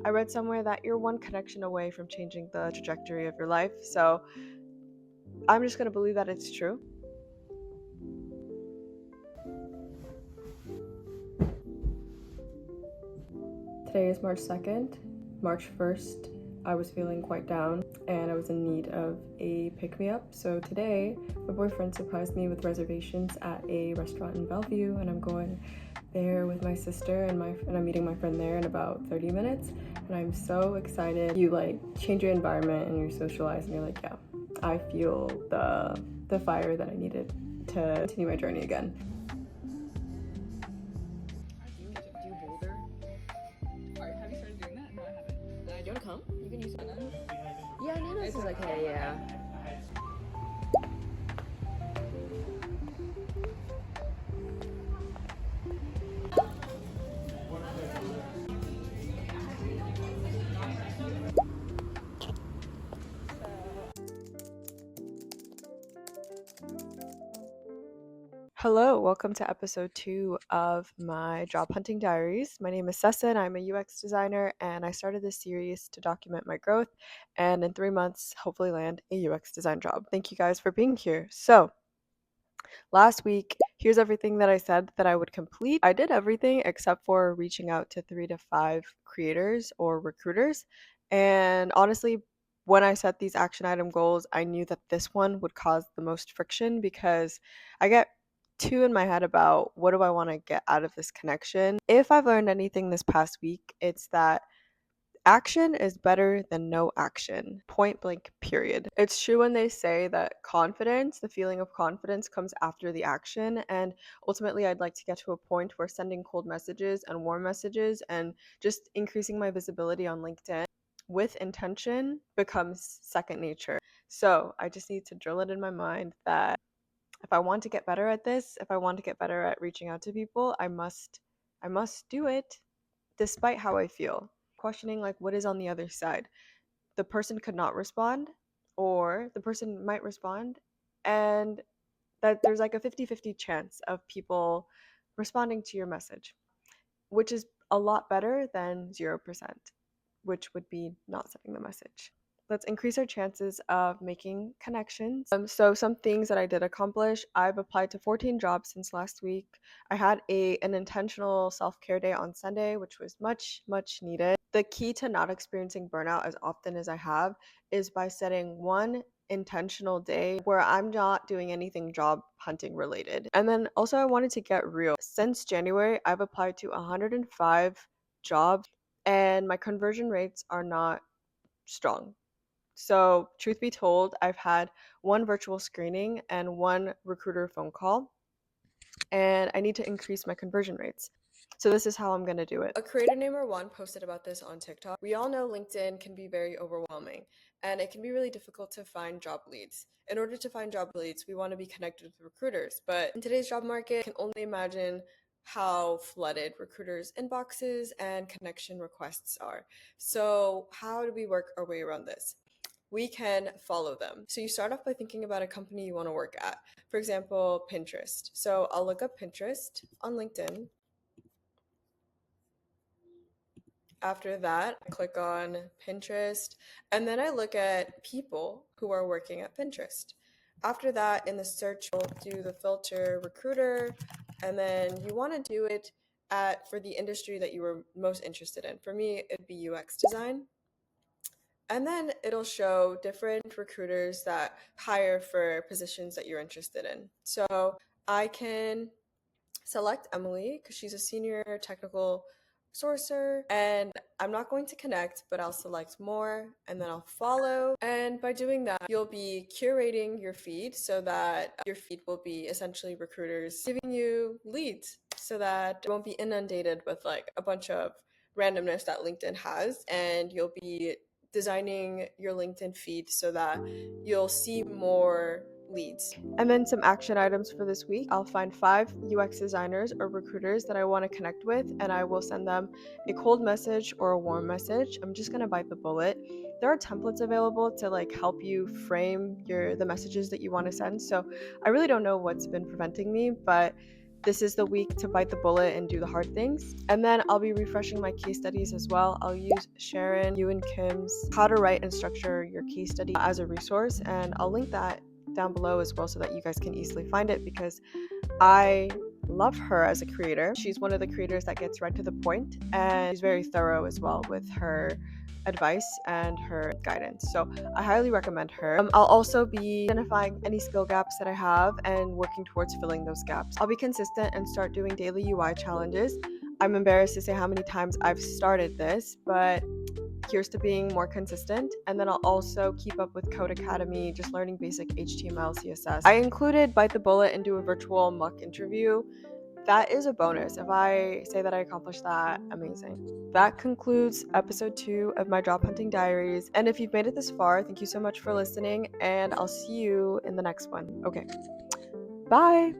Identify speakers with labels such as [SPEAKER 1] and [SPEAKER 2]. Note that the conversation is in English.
[SPEAKER 1] I read somewhere that you're one connection away from changing the trajectory of your life. So I'm just going to believe that it's true. Today is March 2nd. March 1st, I was feeling quite down and I was in need of a pick-me-up. So today, my boyfriend surprised me with reservations at a restaurant in Bellevue, and I'm going there with my sister and I'm meeting my friend there in about 30 minutes. And I'm so excited. You like change your environment and you socialize and you're like, yeah, I feel the fire that I needed to continue my journey again.
[SPEAKER 2] Do you boulder? Alright, have you started doing that? No, I haven't.
[SPEAKER 1] Do you want to come? You can use
[SPEAKER 2] Nana?
[SPEAKER 1] Yeah, Nana's is okay, yeah. Hello, welcome to episode 2 of my job hunting diaries. My name is Sesson. I'm a UX designer, and I started this series to document my growth and in 3 months, hopefully land a UX design job. Thank you guys for being here. So, last week, here's everything that I said that I would complete. I did everything except for reaching out to 3 to 5 creators or recruiters. And honestly, when I set these action item goals, I knew that this one would cause the most friction because I get two in my head about what do I want to get out of this connection. If I've learned anything this past week, it's that action is better than no action. Point blank, period. It's true when they say that confidence, the feeling of confidence, comes after the action. And ultimately, I'd like to get to a point where sending cold messages and warm messages and just increasing my visibility on LinkedIn with intention becomes second nature. So I just need to drill it in my mind that if I want to get better at this, if I want to get better at reaching out to people, I must do it despite how I feel. Questioning like what is on the other side. The person could not respond or the person might respond, and that there's like a 50-50 chance of people responding to your message, which is a lot better than 0%, which would be not sending the message. Let's increase our chances of making connections. So some things that I did accomplish, I've applied to 14 jobs since last week. I had an intentional self-care day on Sunday, which was much, much needed. The key to not experiencing burnout as often as I have is by setting one intentional day where I'm not doing anything job hunting related. And then also I wanted to get real. Since January, I've applied to 105 jobs and my conversion rates are not strong. So, truth be told, I've had one virtual screening and one recruiter phone call, and I need to increase my conversion rates. So, this is how I'm going to do it. A creator named One posted about this on TikTok. We all know LinkedIn can be very overwhelming, and it can be really difficult to find job leads. In order to find job leads, we want to be connected with recruiters, but in today's job market, I can only imagine how flooded recruiters' inboxes and connection requests are. So, how do we work our way around this? We can follow them. So you start off by thinking about a company you want to work at. For example, Pinterest. So I'll look up Pinterest on LinkedIn. After that, I click on Pinterest, and then I look at people who are working at Pinterest. After that, in the search, you'll do the filter recruiter, and then you want to do it for the industry that you were most interested in. For me, it'd be UX design. And then it'll show different recruiters that hire for positions that you're interested in. So I can select Emily because she's a senior technical sourcer, and I'm not going to connect, but I'll select more and then I'll follow. And by doing that, you'll be curating your feed so that your feed will be essentially recruiters giving you leads so that you won't be inundated with like a bunch of randomness that LinkedIn has, and you'll be designing your LinkedIn feed so that you'll see more leads. And then some action items for this week. I'll find 5 UX designers or recruiters that I want to connect with, and I will send them a cold message or a warm message. I'm just going to bite the bullet. There are templates available to like help you frame the messages that you want to send. So I really don't know what's been preventing me, but this is the week to bite the bullet and do the hard things. And then I'll be refreshing my case studies as well. I'll use Sharon, Yuen Kim's How to Write and Structure Your Case Study as a resource, and I'll link that down below as well so that you guys can easily find it, because I love her as a creator. She's one of the creators that gets right to the point, and she's very thorough as well with her advice and her guidance. So I highly recommend her. I'll also be identifying any skill gaps that I have and working towards filling those gaps. I'll be consistent and start doing daily UI challenges. I'm embarrassed to say how many times I've started this, but here's to being more consistent. And then I'll also keep up with Code Academy, just learning basic HTML, CSS. I included Bite the Bullet and do a virtual mock interview. That is a bonus. If I say that I accomplished that, amazing. That concludes episode 2 of my job hunting diaries. And if you've made it this far, thank you so much for listening, and I'll see you in the next one. Okay, bye.